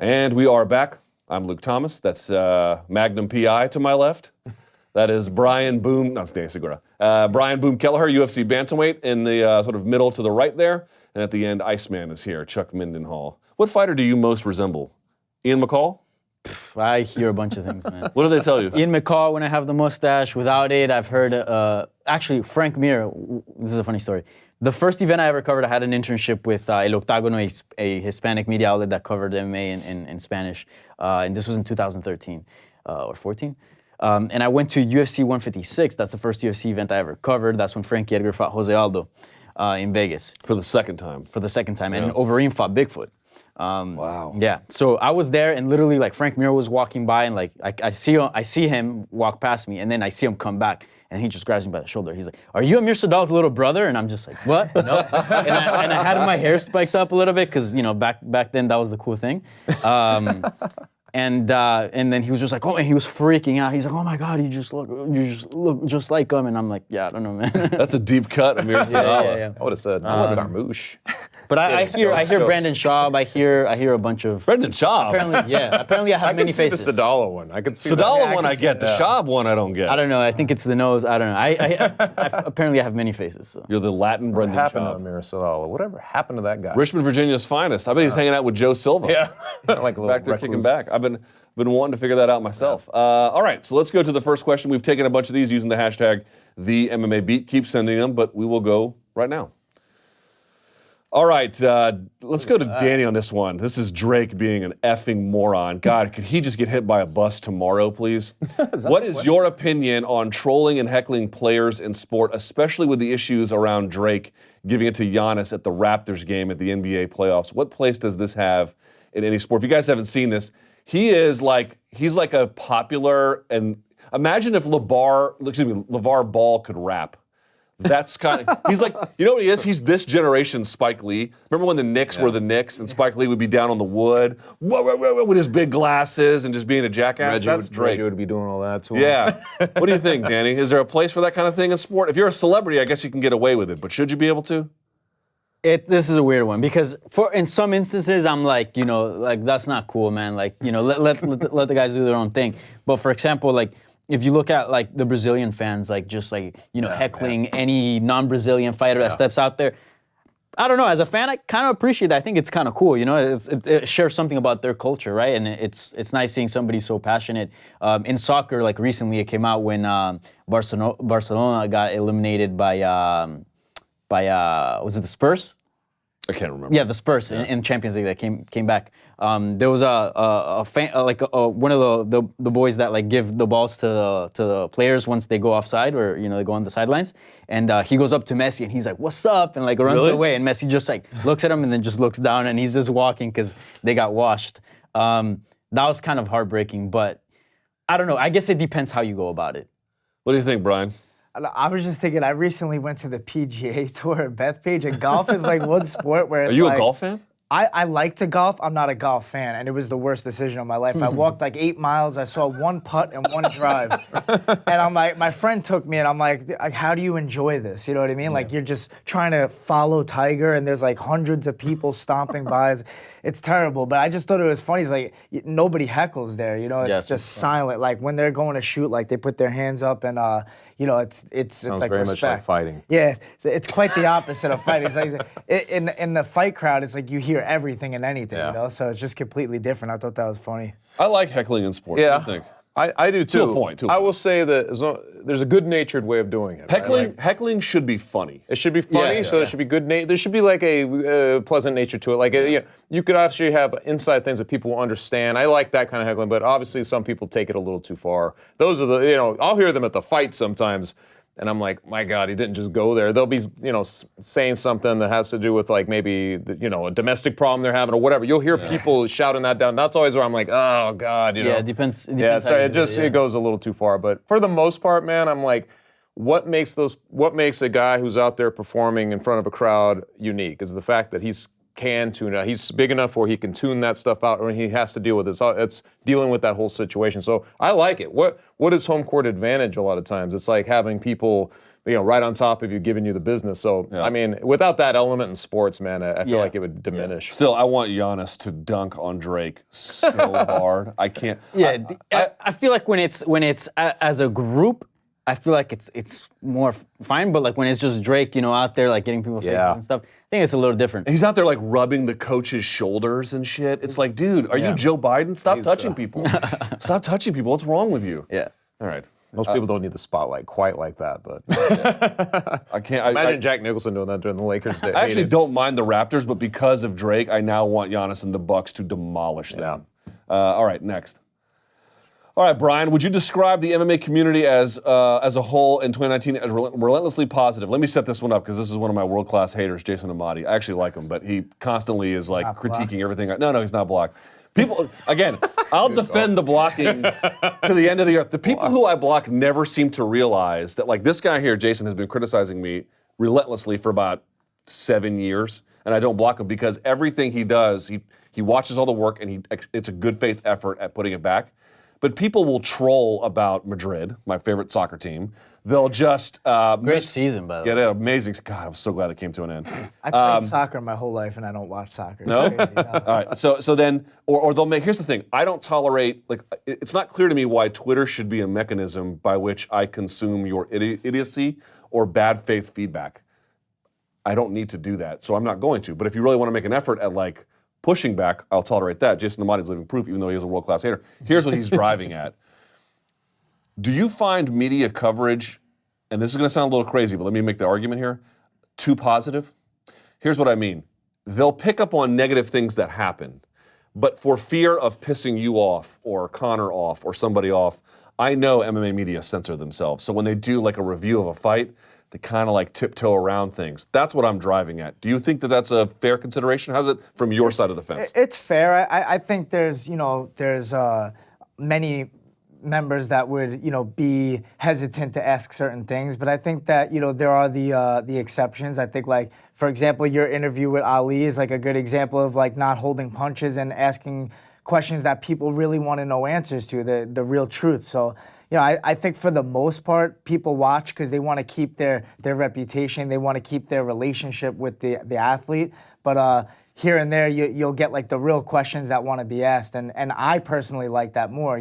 And we are back. I'm Luke Thomas. That's Magnum PI to my left. That is Brian Boom, not Danny Segura. Brian Boom Kelleher, UFC bantamweight in the sort of middle to the right there. And at the end, Iceman is here, Chuck Mindenhall. What fighter do you most resemble? Ian McCall? I hear a bunch of things, man. What do they tell you? Ian McCall, when I have the mustache. Without it, I've heard, actually, Frank Mir, this is a funny story. The first event I ever covered, I had an internship with El Octágono, a Hispanic media outlet that covered MMA in Spanish. And this was in 2013 or 14. And I went to UFC 156. That's the first UFC event I ever covered. That's when Frankie Edgar fought Jose Aldo in Vegas. For the second time. For the second time. And Overeem fought Bigfoot. Wow. Yeah. So I was there, and literally, like, Frank Mir was walking by, and like I see him walk past me, and then I see him come back, and he just grabs me by the shoulder. He's like, "Are you Amir Sadal's little brother?" And I'm just like, "What?" No. and I had my hair spiked up a little bit because back then that was the cool thing. And then he was just like, oh, and he was freaking out. He's like, oh my God, you just look just like him. And I'm like, yeah, I don't know, man. That's a deep cut, Amir Sadal. Yeah. I would have said, I was Garmouche. But I hear Brandon Schaub. I hear a bunch of Brendan Schaub? Apparently I have many faces. I can see the Sadala one. I can see Sadala one I get. The Schaub one I don't get. I don't know. I think it's the nose. I don't know. Apparently I have many faces. So. You're the Latin Brendan Schaub. What happened to Amir Sadala? Whatever happened to that guy? Richmond, Virginia's finest. I bet he's hanging out with Joe Silva. Yeah. Like a little back there kicking back. I've been wanting to figure that out myself. All right, so let's go to the first question. We've taken a bunch of these using the hashtag #TheMMABeat. Keep sending them, but we will go right now. All right, let's go to Danny on this one. This is Drake being an effing moron. God, could he just get hit by a bus tomorrow, please? What is your opinion on trolling and heckling players in sport, especially with the issues around Drake giving it to Giannis at the Raptors game at the NBA playoffs? What place does this have in any sport? If you guys haven't seen this, he's like a popular, and imagine if LeVar Ball could rap. That's kind of, he's like, you know what he is? He's this generation's Spike Lee. Remember when the Knicks were the Knicks and Spike Lee would be down on the wood with his big glasses and just being a jackass? That's Drake. Reggie would be doing all that to him. Yeah. What do you think, Danny? Is there a place for that kind of thing in sport? If you're a celebrity, I guess you can get away with it, but should you be able to? This is a weird one because in some instances I'm like, that's not cool, man. Like, let the guys do their own thing. But for example, like, if you look at like the Brazilian fans, like just like, heckling any non-Brazilian fighter that steps out there, I don't know. As a fan, I kind of appreciate that. I think it's kind of cool. It shares something about their culture, right? And it's nice seeing somebody so passionate. In soccer, like recently, it came out when Barcelona got eliminated by was it the Spurs? I can't remember. Yeah, the Spurs in Champions League that came back. There was a fan, one of the boys that like give the balls to the players once they go offside or they go on the sidelines, and he goes up to Messi and he's like, "What's up?" and like runs away, and Messi just like looks at him and then just looks down and he's just walking because they got washed. That was kind of heartbreaking, but I don't know. I guess it depends how you go about it. What do you think, Brian? I was just thinking, I recently went to the PGA Tour at Bethpage, and golf is like one sport where it's Are you a golf fan? I like to golf. I'm not a golf fan, and it was the worst decision of my life. I walked like 8 miles. I saw one putt and one drive. And I'm like, my friend took me, and I'm like, how do you enjoy this? You know what I mean? Like, you're just trying to follow Tiger, and there's like hundreds of people stomping by. It's terrible, but I just thought it was funny. It's like, nobody heckles there, It's just silent. Like, when they're going to shoot, like, they put their hands up, and, it's Sounds like very respect. much like fighting. Yeah, it's quite the opposite of fighting. It's like, in the fight crowd, it's like you hear everything and anything, So it's just completely different. I thought that was funny. I like heckling in sports. Yeah, What do you think? I do too. To a point. I will say that there's a good-natured way of doing it. Heckling should be funny. It should be funny, there should be there should be like a pleasant nature to it. Like you could actually have inside things that people will understand. I like that kind of heckling, but obviously some people take it a little too far. Those are I'll hear them at the fight sometimes. And I'm like, my God, he didn't just go there. They'll be, saying something that has to do with like maybe, a domestic problem they're having or whatever. You'll hear people shouting that down. That's always where I'm like, oh God, Yeah, it depends. So it goes a little too far. But for the most part, man, I'm like, what makes a guy who's out there performing in front of a crowd unique is the fact that he's can tune it. He's big enough where he can tune that stuff out when he has to deal with it. So it's dealing with that whole situation. So I like it. What is home court advantage a lot of times? It's like having people right on top of you, giving you the business. So, I mean, without that element in sports, man, I feel like it would diminish. Still, I want Giannis to dunk on Drake so hard. I can't. Yeah, I feel like when it's as a group, I feel like it's more fine. But like when it's just Drake, out there like getting people's faces and stuff, I think it's a little different. He's out there like rubbing the coach's shoulders and shit. It's like, dude, are you Joe Biden? Stop touching people. Stop touching people. What's wrong with you? Yeah. All right. Most people don't need the spotlight quite like that, but I can't. imagine Jack Nicholson doing that during the Lakers day. I actually don't mind the Raptors, but because of Drake, I now want Giannis and the Bucks to demolish them. All right, next. All right, Brian, would you describe the MMA community as a whole in 2019 as relentlessly positive? Let me set this one up because this is one of my world-class haters, Jason Amati. I actually like him, but he constantly is like critiquing everything. No, he's not blocked. People, again, I'll defend the blocking to the end of the earth. The people who I block never seem to realize that, like this guy here, Jason, has been criticizing me relentlessly for about 7 years, and I don't block him because everything he does, he watches all the work, and it's a good faith effort at putting it back. But people will troll about Madrid, my favorite soccer team. They'll just Great season, by the way. Yeah, they're amazing. God, I'm so glad it came to an end. I played soccer my whole life, and I don't watch soccer. It's No? crazy. No. All right. So then, or they'll make. Here's the thing. I don't tolerate. Like, it's not clear to me why Twitter should be a mechanism by which I consume your idiocy or bad faith feedback. I don't need to do that, so I'm not going to. But if you really want to make an effort at like pushing back, I'll tolerate that. Jason Amati's living proof, even though he is a world-class hater. Here's what he's driving at. Do you find media coverage, and this is going to sound a little crazy, but let me make the argument here, too positive? Here's what I mean. They'll pick up on negative things that happen, but for fear of pissing you off or Connor off or somebody off, I know MMA media censor themselves. So when they do like a review of a fight, they kind of like tiptoe around things. That's what I'm driving at. Do you think that that's a fair consideration? How's it from your side of the fence? It's fair. I think there's many members that would be hesitant to ask certain things, but I think that there are the exceptions. I think, like, for example, your interview with Ali is like a good example of like not holding punches and asking questions that people really want to know answers to, the real truth. So I think for the most part, people watch because they want to keep their reputation, they want to keep their relationship with the athlete, but here and there, you'll get like the real questions that want to be asked, and I personally like that more.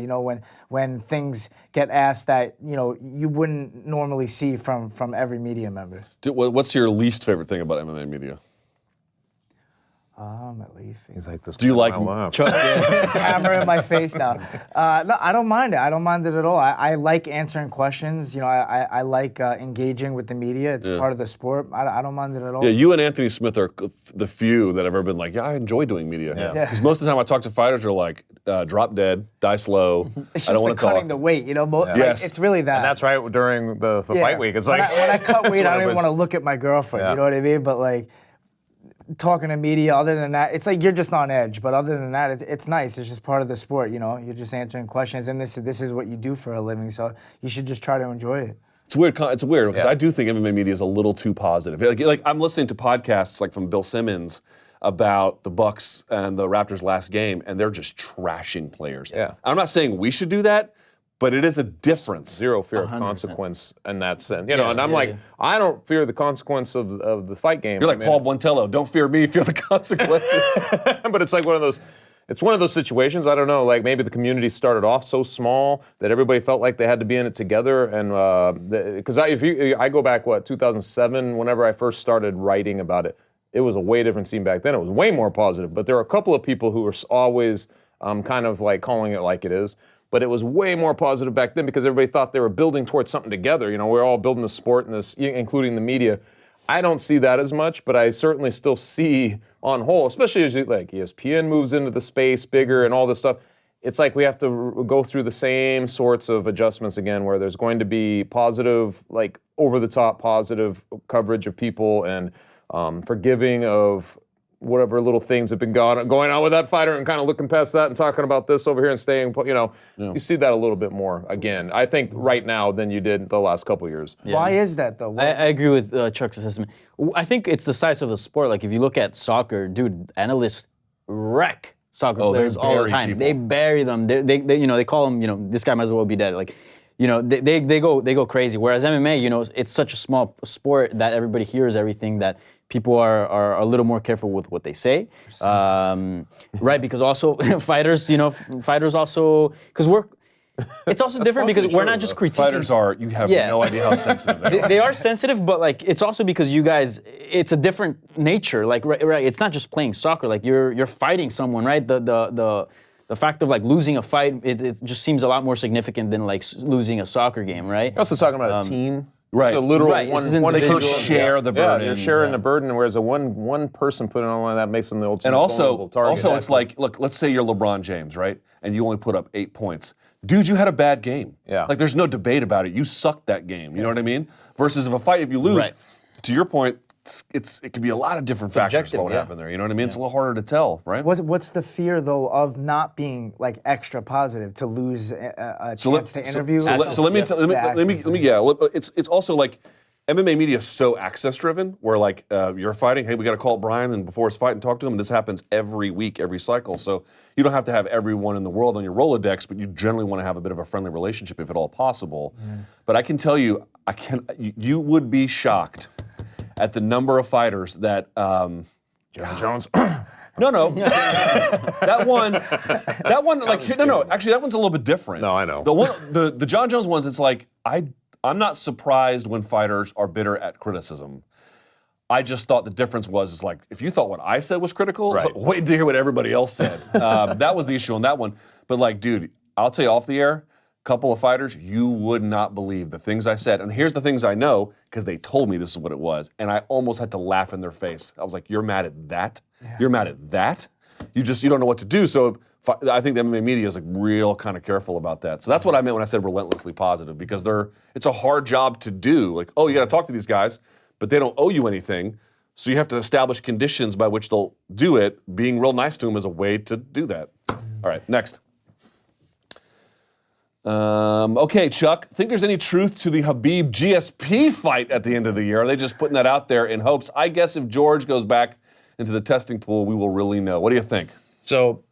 When things get asked that you wouldn't normally see from every media member. What's your least favorite thing about MMA media? At least He's like this. Do you like camera in my face now? No, I don't mind it. I don't mind it at all. I like answering questions. I like engaging with the media. It's part of the sport. I don't mind it at all. Yeah, you and Anthony Smith are the few that have ever been like, I enjoy doing media. Because most of the time I talk to fighters, they're like, drop dead, die slow. It's just I don't want to talk. cutting the weight. Yes. It's really that. And that's right during the fight week. It's like when I cut weight, I don't even want to look at my girlfriend. You know what I mean? But like, talking to media, other than that, it's like you're just on edge. But other than that, it's nice. It's just part of the sport, You're just answering questions, and this is what you do for a living. So you should just try to enjoy it. It's weird. It's weird because I do think MMA media is a little too positive. Like I'm listening to podcasts like from Bill Simmons about the Bucks and the Raptors' last game, and they're just trashing players. Yeah. I'm not saying we should do that, but it is a difference. Zero fear of consequence in that sense. And I'm like, I don't fear the consequence of the fight game. You're like Paul Buentello. Don't fear me, fear the consequences. But it's like one of those situations, I don't know, like maybe the community started off so small that everybody felt like they had to be in it together. And because I go back, 2007, whenever I first started writing about it, it was a way different scene back then. It was way more positive. But there are a couple of people who were always kind of like calling it like it is. But it was way more positive back then because everybody thought they were building towards something together. We're all building the sport and this, including the media. I don't see that as much, but I certainly still see on whole, especially as like ESPN moves into the space bigger and all this stuff. It's like we have to go through the same sorts of adjustments again, where there's going to be positive, like over-the-top positive coverage of people and forgiving of whatever little things have been going on with that fighter and kind of looking past that and talking about this over here and staying, you see that a little bit more, again, I think right now than you did the last couple of years. Yeah. Why is that, though? I agree with Chuck's assessment. I think it's the size of the sport. Like, if you look at soccer, dude, analysts wreck soccer players all the time. People. They bury them. They call them, this guy might as well be dead. Like, you know, they go crazy. Whereas MMA, you know, it's such a small sport that everybody hears everything, that people are a little more careful with what they say, right? Because also fighters, you know, fighters also, because it's also different because we're not just critiquing. Fighters are, you have no idea how sensitive they are. They are sensitive, but like it's also because you guys, it's a different nature. Like right, it's not just playing soccer. Like you're fighting someone, right? The fact of like losing a fight, it just seems a lot more significant than like losing a soccer game, right? You're also talking about a team. Right. It's a literal Right. one They individual. can share the burden. Yeah, you're sharing the burden, whereas a one person putting it on that makes them the ultimate And also, vulnerable target. it's like, look, let's say you're LeBron James, right? And you only put up 8 points. Dude, you had a bad game. Yeah. Like, there's no debate about it. You sucked that game. You know what I mean? Versus if a fight, if you lose, Right. to your point, it could be a lot of different factors Subjective, what would yeah. happen there. You know what I mean? It's a little harder to tell, right? What's the fear though of not being like extra positive to lose a chance to interview? So let me it's also like MMA media is so access driven where like you're fighting, hey, we got to call up Brian and before his fight and talk to him. And this happens every week, every cycle. So you don't have to have everyone in the world on your Rolodex, but you generally want to have a bit of a friendly relationship if at all possible. But I can tell you, you would be shocked at the number of fighters that John Jones. No. that one, like, no, actually, that one's a little bit different. No, I know. The John Jones ones, it's like, I'm not surprised when fighters are bitter at criticism. I just thought the difference was like, if you thought what I said was critical, Right. wait to hear what everybody else said. That was the issue on that one. But like, dude, I'll tell you off the air, couple of fighters, you would not believe the things I said. And here's the things I know, because they told me this is what it was. And I almost had to laugh in their face. I was like, you're mad at that? Yeah. You're mad at that? You don't know what to do. So I think the MMA media is like real kind of careful about that. So that's what I meant when I said relentlessly positive, because it's a hard job to do. Like, oh, you got to talk to these guys, but they don't owe you anything. So you have to establish conditions by which they'll do it. Being real nice to them is a way to do that. All right, next. Okay, Chuck, think there's any truth to the Khabib GSP fight at the end of the year? Are they just putting that out there in hopes? I guess if George goes back into the testing pool, we will really know. What do you think? So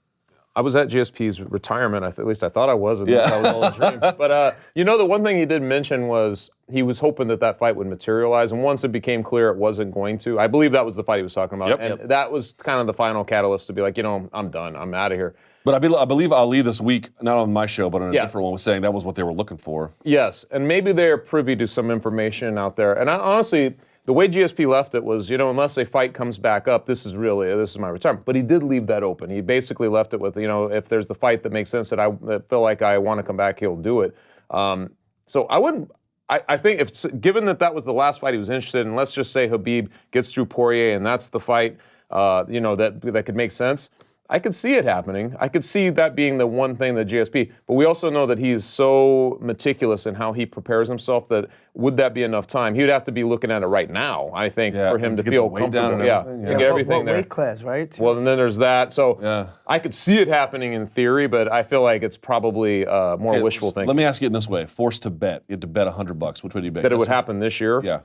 I was at GSP's retirement. At least I thought I was. At least I was all a dream. But you know, the one thing he did mention was he was hoping that fight would materialize. And once it became clear it wasn't going to, I believe that was the fight he was talking about. And that was kind of the final catalyst to be like, you know, I'm done. I'm out of here. But I believe Ali this week, not on my show, but on a different one, was saying that was what they were looking for. Yes, and maybe they're privy to some information out there. And honestly, the way GSP left it was, you know, unless a fight comes back up, this is my retirement. But he did leave that open. He basically left it with, you know, if there's the fight that makes sense that I feel like I want to come back, he'll do it. So I wouldn't. I think given that was the last fight he was interested in, let's just say Khabib gets through Poirier and that's the fight, you know, that could make sense. I could see it happening. I could see that being the one thing that GSP, but we also know that he's so meticulous in how he prepares himself that would that be enough time? He would have to be looking at it right now, I think, for him to feel comfortable. To get everything there. Weight class, right? Well, and then there's that. So I could see it happening in theory, but I feel like it's probably more wishful thinking. Let me ask you in this way. Forced to bet. You had to bet $100. Which would you bet? That it would happen this year? Yeah.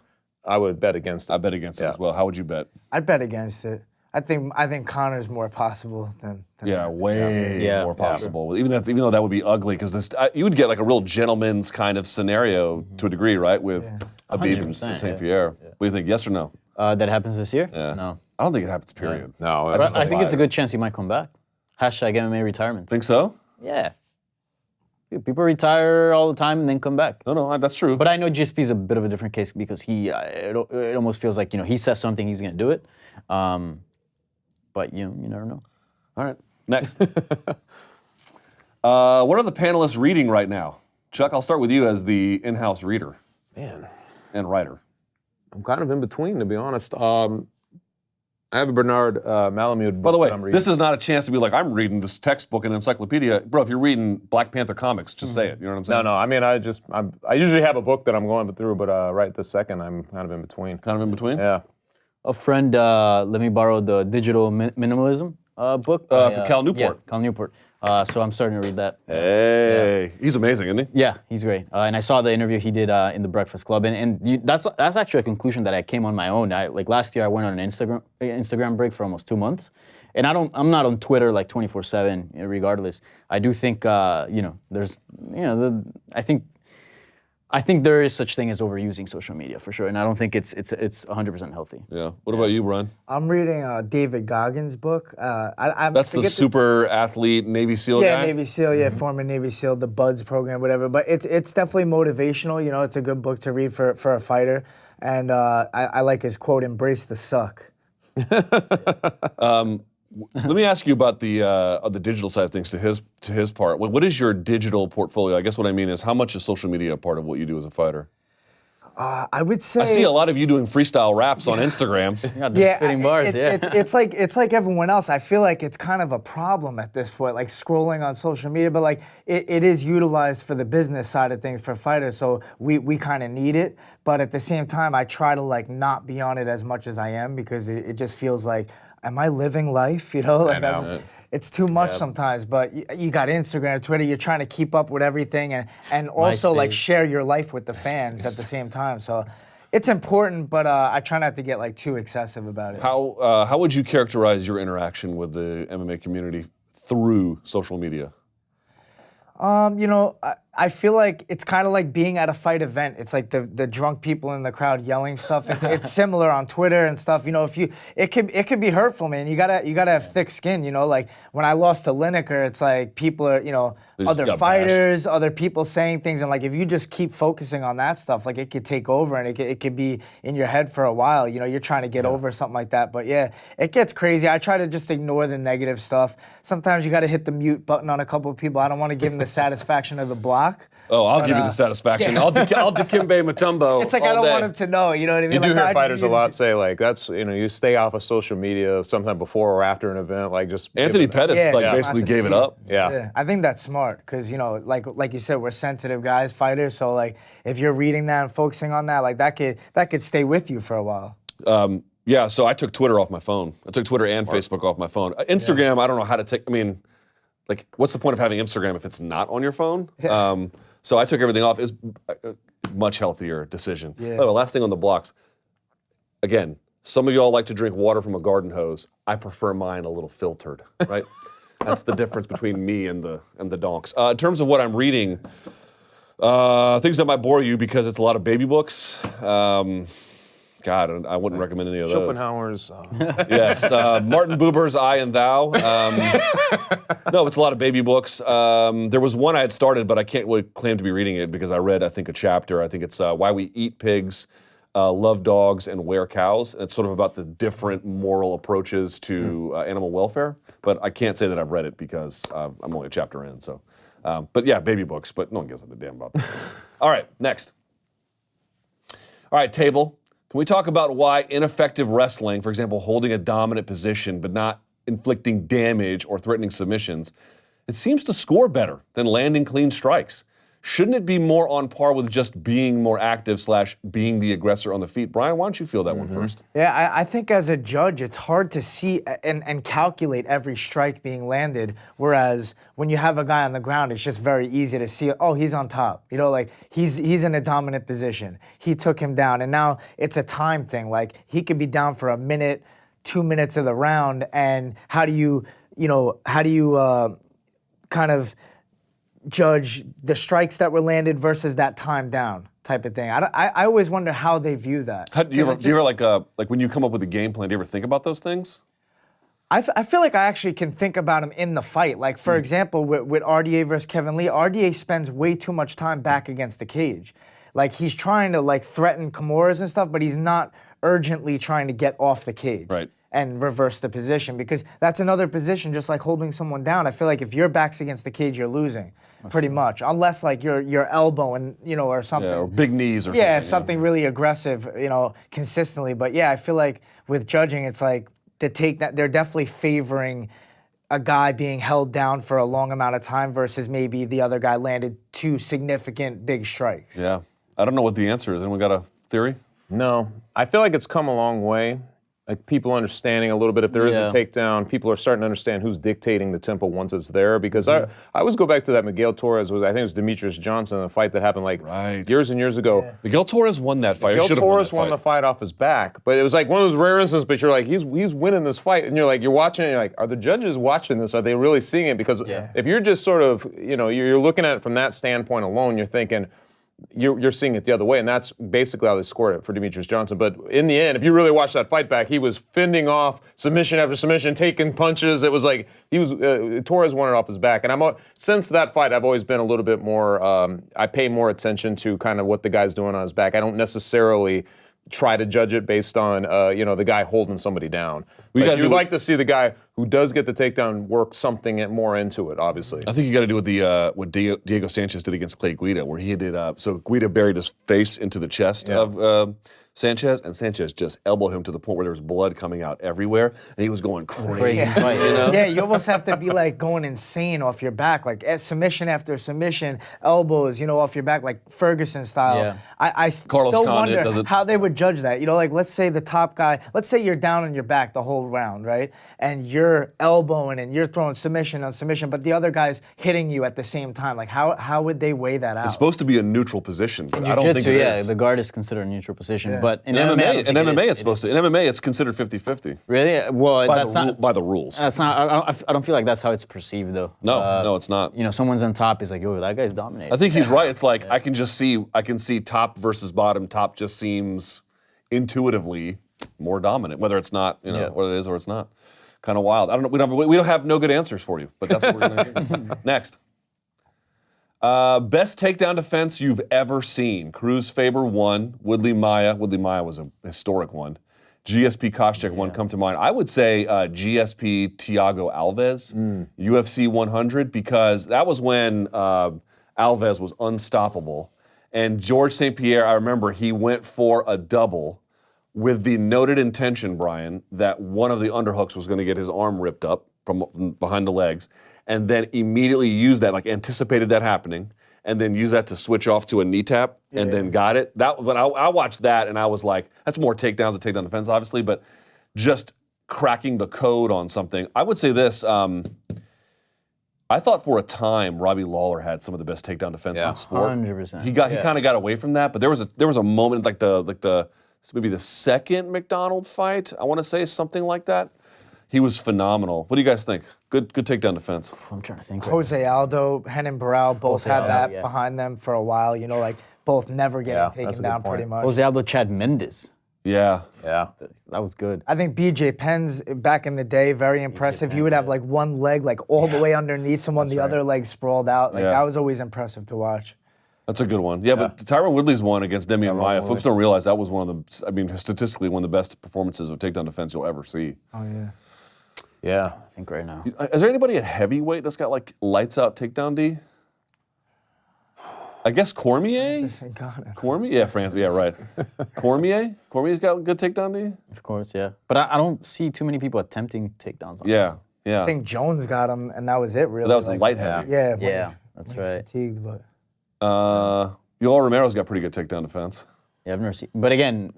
I would bet against it. I bet against it as well. How would you bet? I'd bet against it. I think Connor's more possible than way more possible. Even though that would be ugly, because you would get like a real gentleman's kind of scenario to a degree, right? With Khabib and St-Pierre. What do you think? Yes or no? That happens this year? Yeah. No. I don't think it happens. Period. No. I think it's a good chance he might come back. Hashtag MMA retirement. Think so? Yeah. People retire all the time and then come back. No, that's true. But I know GSP is a bit of a different case because it almost feels like, you know, he says something, he's going to do it. But you never know. All right, next. What are the panelists reading right now? Chuck, I'll start with you as the in-house reader. Man. And writer. I'm kind of in between, to be honest. I have a Bernard Malamud book. By the way, that I'm reading. this is not a chance to be like, I'm reading this textbook and encyclopedia. Bro, if you're reading Black Panther comics, just say it. You know what I'm saying? No. I mean, I usually have a book that I'm going through, but right this second, I'm kind of in between. Kind of in between? Yeah. A friend let me borrow the Digital Minimalism book. For Cal Newport. Yeah, Cal Newport. So I'm starting to read that. Hey, he's amazing, isn't he? Yeah, he's great. And I saw the interview he did in the Breakfast Club, and that's actually a conclusion that I came on my own. Like last year, I went on an Instagram break for almost 2 months, and I'm not on Twitter like 24/7. Regardless, I do think I think I think there is such thing as overusing social media for sure, and I don't think it's 100% healthy. Yeah. What about you, Brian? I'm reading David Goggins' book. That's the super athlete Navy SEAL guy? Yeah, Navy SEAL, former Navy SEAL, the BUDS program, whatever. But it's definitely motivational. You know, it's a good book to read for a fighter. And I like his quote, "Embrace the suck." Let me ask you about the digital side of things to his part. What is your digital portfolio? I guess what I mean is how much is social media a part of what you do as a fighter? I would say I see a lot of you doing freestyle raps on Instagram. Spitting bars, it's like everyone else. I feel like it's kind of a problem at this point, like scrolling on social media, but like it is utilized for the business side of things for fighters, so we kind of need it. But at the same time, I try to like not be on it as much as I am because it just feels like, am I living life? You know, like I know. it's too much sometimes. But you got Instagram, Twitter. You're trying to keep up with everything, and also like share your life with the fans at the same time. So it's important, but I try not to get like too excessive about it. How would you characterize your interaction with the MMA community through social media? You know, I feel like it's kind of like being at a fight event. It's like the drunk people in the crowd yelling stuff. It's similar on Twitter and stuff. You know, it could be hurtful, man. You gotta have thick skin. You know, like when I lost to Lineker, it's like people are, you know, other fighters, other people saying things, and like if you just keep focusing on that stuff, like it could take over and it could be in your head for a while. You know, you're trying to get over something like that. But yeah, it gets crazy. I try to just ignore the negative stuff. Sometimes you got to hit the mute button on a couple of people. I don't want to give them the satisfaction of the block. Oh, I'll give you the satisfaction. Yeah. I'll Dikembe Mutombo. It's like I don't want him to know. You know what I mean? You do like, hear fighters a lot say like that's you stay off of social media sometime before or after an event. Like just Anthony Pettis basically gave it up. Yeah, I think that's smart because you know like you said, we're sensitive guys, fighters. So like if you're reading that and focusing on that, like that could stay with you for a while. Yeah. So I took Twitter off my phone. I took Twitter and Facebook off my phone. Instagram, I don't know how to take. I mean, like, what's the point of having Instagram if it's not on your phone? Yeah. So I took everything off. It's a much healthier decision. Yeah. By the way, last thing on the blocks. Again, some of y'all like to drink water from a garden hose. I prefer mine a little filtered, right? That's the difference between me and the donks. In terms of what I'm reading, things that might bore you because it's a lot of baby books. God, I wouldn't recommend any of those. Schopenhauer's. Yes, Martin Buber's I and Thou. No, it's a lot of baby books. There was one I had started, but I can't really claim to be reading it because I read, I think, a chapter. I think it's Why We Eat Pigs, Love Dogs, and Wear Cows. And it's sort of about the different moral approaches to animal welfare. But I can't say that I've read it because I'm only a chapter in. So, but yeah, baby books. But no one gives a damn about that. All right, next. All right, table. Can we talk about why ineffective wrestling, for example, holding a dominant position but not inflicting damage or threatening submissions, it seems to score better than landing clean strikes? Shouldn't it be more on par with just being more active / being the aggressor on the feet? Brian, why don't you feel that one first? Yeah, I think as a judge, it's hard to see and calculate every strike being landed, whereas when you have a guy on the ground, it's just very easy to see, oh, he's on top. You know, like he's in a dominant position. He took him down, and now it's a time thing. Like he could be down for a minute, 2 minutes of the round, and how do you kind of judge the strikes that were landed versus that time down type of thing? I always wonder how they view that. Do you ever like when you come up with a game plan, do you ever think about those things? I feel like I actually can think about him in the fight. Like, for example, with RDA versus Kevin Lee, RDA spends way too much time back against the cage. Like, he's trying to, like, threaten Kimuras and stuff, but he's not urgently trying to get off the cage. Right. And reverse the position, because that's another position, just like holding someone down. I feel like if your back's against the cage, you're losing, pretty much, unless like your elbow and or something. Yeah, or big knees or something. Yeah, something really aggressive, consistently. But yeah, I feel like with judging, it's like they're definitely favoring a guy being held down for a long amount of time versus maybe the other guy landed 2 significant big strikes. Yeah, I don't know what the answer is. Anyone got a theory? No, I feel like it's come a long way. Like people understanding a little bit if there is a takedown, people are starting to understand who's dictating the tempo once it's there. Because I always go back to that Miguel Torres I think it was Demetrius Johnson, a fight that happened like years and years ago. Yeah. Miguel Torres won that fight. Miguel Torres won the fight off his back, but it was like one of those rare instances. But you're like, he's winning this fight, and you're watching it. And you're like, are the judges watching this? Are they really seeing it? Because if you're just sort of you're looking at it from that standpoint alone, you're thinking, you're seeing it the other way, and that's basically how they scored it for Demetrius Johnson. But in the end, if you really watch that fight back, he was fending off submission after submission, taking punches. It was like he was Torres won it off his back. And since that fight, I've always been a little bit more. I pay more attention to kind of what the guy's doing on his back. I don't necessarily try to judge it based on the guy holding somebody down. But you'd like to see the guy who does get the takedown work something more into it, obviously. I think you got to do what Diego Sanchez did against Clay Guida, where he did so Guida buried his face into the chest of Sanchez, and Sanchez just elbowed him to the point where there was blood coming out everywhere, and he was going crazy. Yeah, you almost have to be like going insane off your back, like submission after submission, elbows, off your back, like Ferguson style. Yeah. I still wonder how they would judge that. Like let's say the top guy, let's say you're down on your back the whole round, right? And you're elbowing and you're throwing submission on submission, but the other guy's hitting you at the same time. Like how would they weigh that out? It's supposed to be a neutral position, but I don't think it is. The guard is considered a neutral position. Yeah. But in MMA, MMA, it's supposed to. In MMA, it's considered 50-50. Really? Well, By the rules. That's not. I don't feel like that's how it's perceived, though. No, it's not. Someone's on top. Is like, yo, that guy's dominating. I think he's right. It's like I can see top versus bottom. Top just seems intuitively more dominant, whether it's not, what it is or it's not. Kind of wild. I don't know. We don't have no good answers for you, but that's what we're gonna do. Next. Best takedown defense you've ever seen. Cruz Faber 1, Woodley Maya. Woodley Maya was a historic one. GSP Koscheck 1 come to mind. I would say GSP Thiago Alves, UFC 100, because that was when Alves was unstoppable. And Georges St-Pierre, I remember he went for a double with the noted intention, Brian, that one of the underhooks was going to get his arm ripped up from behind the legs, and then immediately used that, like anticipated that happening, and then used that to switch off to a knee tap, and then got it. But I watched that, and I was like, that's more takedowns than takedown defense, obviously, but just cracking the code on something. I would say this. I thought for a time Robbie Lawler had some of the best takedown defense in sport. 100%. He kind of got away from that, but there was a moment like maybe the second McDonald fight, I want to say, something like that. He was phenomenal. What do you guys think? Good takedown defense. I'm trying to think. Jose Aldo, Renan Barão both Jose had Aldo, that yeah. behind them for a while. Like both never getting taken down pretty much. Jose Aldo, Chad Mendes. Yeah. Yeah. That was good. I think BJ Penn's back in the day, very impressive. He would have like one leg like all the way underneath someone, the other leg sprawled out. Like that was always impressive to watch. That's a good one. Yeah, but Tyron Woodley's one against Demian Maia. Folks don't realize that was one of the, statistically one of the best performances of takedown defense you'll ever see. Oh, yeah. Yeah. I think right now. Is there anybody at heavyweight that's got like lights out takedown D? I guess Cormier? Cormier? Yeah, France. Yeah, right. Cormier? Cormier's got good takedown D? Of course, yeah. But I don't see too many people attempting takedowns on him. Yeah. I think Jones got him, and that was it, really. But that was like, light heavy. Yeah, that's right. Fatigued, but. Yoel Romero's got pretty good takedown defense. Yeah, I've never seen. But again,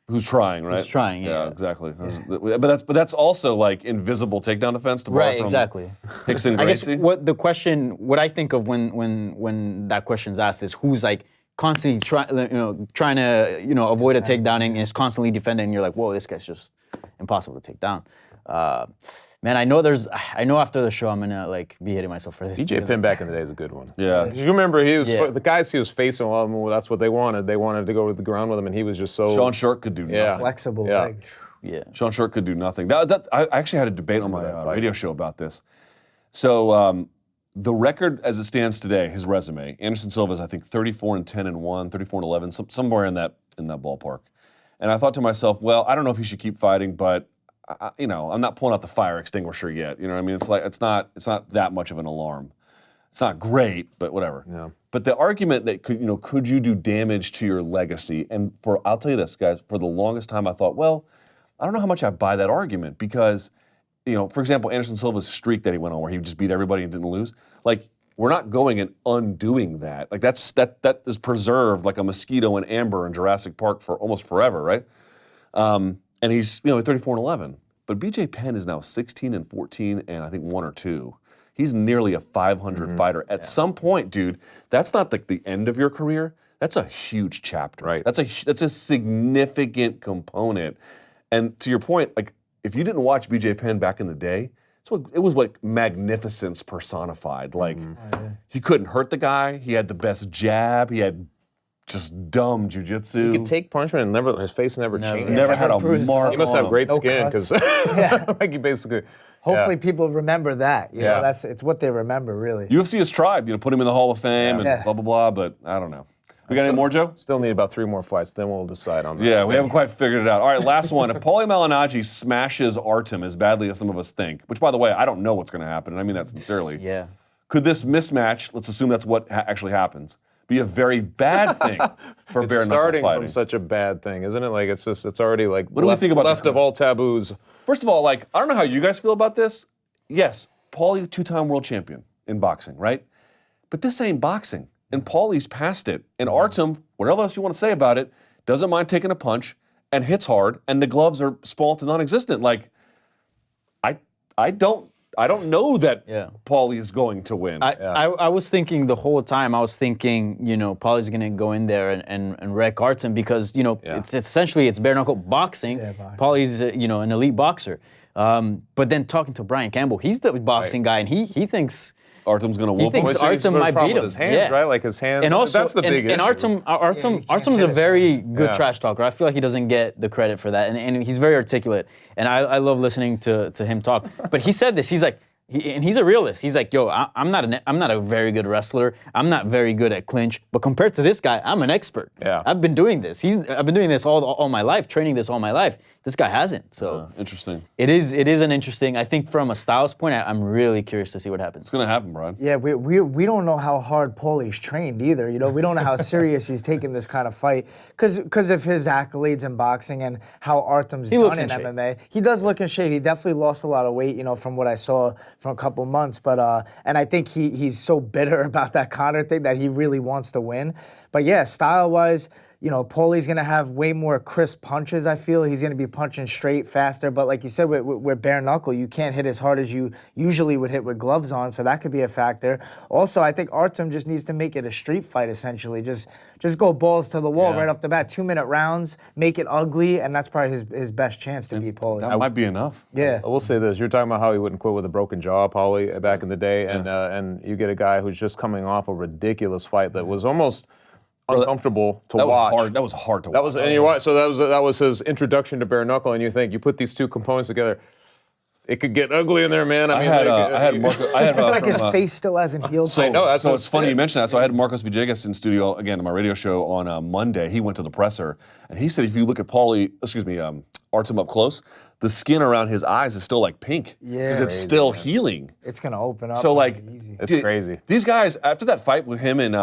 who's trying, right? Who's trying, yeah. Yeah, exactly. But that's also like invisible takedown defense to borrow from exactly. Hickson Gracie. I guess what I think of when that question's asked is who's like constantly trying to avoid a takedown and is constantly defending. And you're like, whoa, this guy's just impossible to take down. Man, I know after the show I'm gonna like be hitting myself for this. BJ Penn back in the day is a good one. Yeah. You remember the guys he was facing, that's what they wanted. They wanted to go to the ground with him, and he was just so. Sean Short could do nothing. Flexible legs. Yeah. Sean Short could do nothing. I actually had a debate on my radio show about this. So the record as it stands today, his resume, Anderson Silva's I think 34-10-1, 34-11, somewhere in that ballpark. And I thought to myself, well, I don't know if he should keep fighting, but I'm not pulling out the fire extinguisher yet. You know what I mean? It's like it's not that much of an alarm. It's not great, but whatever. Yeah. But the argument that could you do damage to your legacy? And I'll tell you this, guys, for the longest time I thought, well, I don't know how much I buy that argument because, for example, Anderson Silva's streak that he went on where he just beat everybody and didn't lose. Like, we're not going and undoing that. Like that is preserved like a mosquito in amber in Jurassic Park for almost forever, right? And he's 34-11. But BJ Penn is now 16-14 and I think 1 or 2. He's nearly a 500 fighter. At some point, dude, that's not like the end of your career. That's a huge chapter. Right. That's a significant component. And to your point, like if you didn't watch BJ Penn back in the day, it was like magnificence personified. Like he couldn't hurt the guy. He had the best jab. He had just dumb jujitsu. He could take punishment and his face never changed. Never had a bruised mark. He must on have him. great No skin cuts. because like he basically. Hopefully yeah. people remember that. You know, Yeah. it's what they remember, really. UFC has tried, put him in the Hall of Fame and Yeah. blah, blah, blah, but I don't know. We got any more, Joe? Still need about 3 more fights, then we'll decide on that. Yeah, we haven't quite figured it out. All right, last one. If Pauli Malignaggi smashes Artem as badly as some of us think, which, by the way, I don't know what's going to happen, and I mean that sincerely. Yeah. Could this mismatch, let's assume that's what actually happens, be a very bad thing for It's bare knuckle starting fighting? from such a bad thing, isn't it? Like it's already like What do we think about left the- of all taboos. First of all, I don't know how you guys feel about this. Yes, Pauli, 2-time world champion in boxing, right? But this ain't boxing. And Pauli's past it. And Artem, whatever else you want to say about it, doesn't mind taking a punch and hits hard, and the gloves are small to non-existent. I don't know that Pauli is going to win. I was thinking the whole time, Pauli's going to go in there and wreck Artem because, it's essentially bare knuckle boxing. Pauli's, an elite boxer. But then talking to Brian Campbell, he's the boxing guy, and he thinks Artem's going to whoop thinks him. Artem might beat him. His hands, right? Like his hands. And also, that's the big issue. and Artem's a very good trash talker. I feel like he doesn't get the credit for that, and he's very articulate. And I love listening to him talk. But he said this. He's like, and he's a realist. He's like, yo, I'm not a very good wrestler. I'm not very good at clinch. But compared to this guy, I'm an expert. Yeah. I've been doing this. I've been doing this all my life, training this all my life. This guy hasn't. So Interesting. it is an interesting. I think from a styles point, I'm really curious to see what happens. It's going to happen, Brian. Yeah, we don't know how hard Pauli's trained either. We don't know how serious he's taking this kind of fight because of his accolades in boxing and how Artem's done in MMA. He does look in shape. He definitely lost a lot of weight, from what I saw from a couple months. But and I think he's so bitter about that Conor thing that he really wants to win. But yeah, style-wise, Pauli's going to have way more crisp punches, I feel. He's going to be punching straight, faster. But like you said, with bare knuckle, you can't hit as hard as you usually would hit with gloves on, so that could be a factor. Also, I think Artem just needs to make it a street fight, essentially. Just go balls to the wall right off the bat. 2-minute rounds, make it ugly, and that's probably his best chance to beat Pauli. That might be enough. Yeah. I will say this: you're talking about how he wouldn't quit with a broken jaw, Pauli, back in the day, and you get a guy who's just coming off a ridiculous fight that was almost uncomfortable to watch. That was hard to watch. And you're right. So that was his introduction to bare knuckle, and you think you put these two components together, it could get ugly in there, man. I had Marco. I feel like his face still hasn't healed. So, I know, that's so it's funny you mentioned that. So I had Marcos Villegas in studio again on my radio show on Monday. He went to the presser, and he said if you look at Artem up close, the skin around his eyes is still like pink because it's still healing. It's gonna open up. So like, easy. It's crazy. These guys after that fight with him and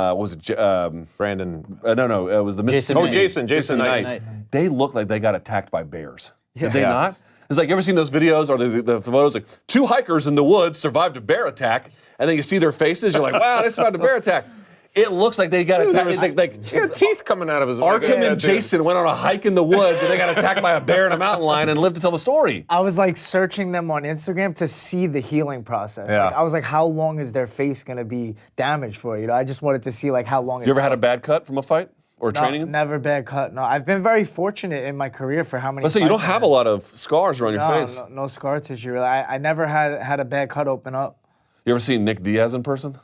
Brandon. no, it was the Mississippi. Jason Knight. They look like they got attacked by bears. Did they not? It's like, you ever seen those videos or the photos, like 2 hikers in the woods survived a bear attack, and then you see their faces, you're like, wow, they survived a bear attack. It looks like they got attacked. It's like He had teeth coming out of his. Artem and Jason went on a hike in the woods, and they got attacked by a bear in a mountain lion and lived to tell the story. I was like searching them on Instagram to see the healing process. Yeah. Like, I was like, how long is their face gonna be damaged for? I just wanted to see like how long. You ever had a bad cut from a fight or No, training? never bad cut. No, I've been very fortunate in my career for how many. Let's say you don't fights I've have a had. lot of scars around your face. No scar tissue. Really. I never had a bad cut open up. You ever seen Nick Diaz in person?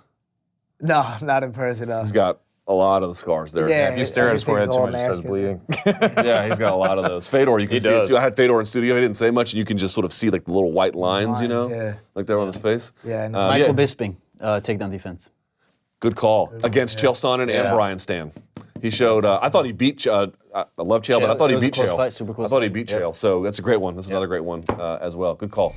No, not in person. No. He's got a lot of the scars there. Yeah. If you stare at his forehead too Everything's much, all it starts nasty. bleeding. Yeah, he's got a lot of those. Fedor, you can He see it does. too. I had Fedor in studio. He didn't say much, and you can just sort of see like the little white lines, Yeah. like they're on his face. Yeah, I know. Michael Bisping, takedown defense. Good call against Chael Sonnen and Brian Stan. He showed. I thought he beat. I love Chael, but I thought it he was a beat close Chael. fight, super close I thought he fight. beat Yep. Chael. So that's a great one. This is another great one as well. Good call.